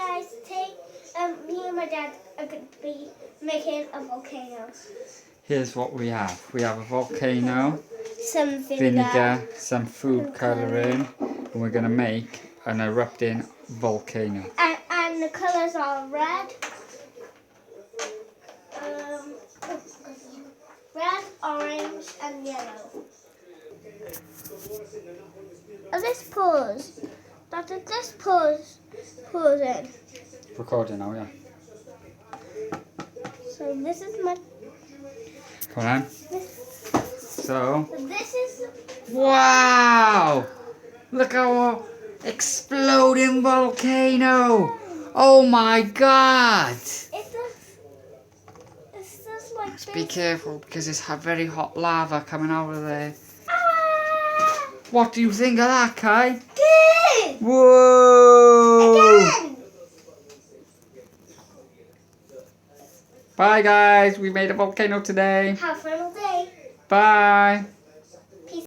guys, me and my dad are going to be making a volcano. Here's what we have. We have a volcano, Some vinegar, some food colouring, and we're going to make an erupting volcano. And the colours are red, orange, and yellow. This pause. Doctor, this pause in. Recording now, yeah. So this is my. Come on. So. This is. Wow! Look at our exploding volcano! Oh my god! It's just like Just this. be careful because it's very hot lava coming out of there. Ah! What do you think of that, Kai? Good! Whoa! Again! Bye guys, we made a volcano today. Have a fun all day. Bye!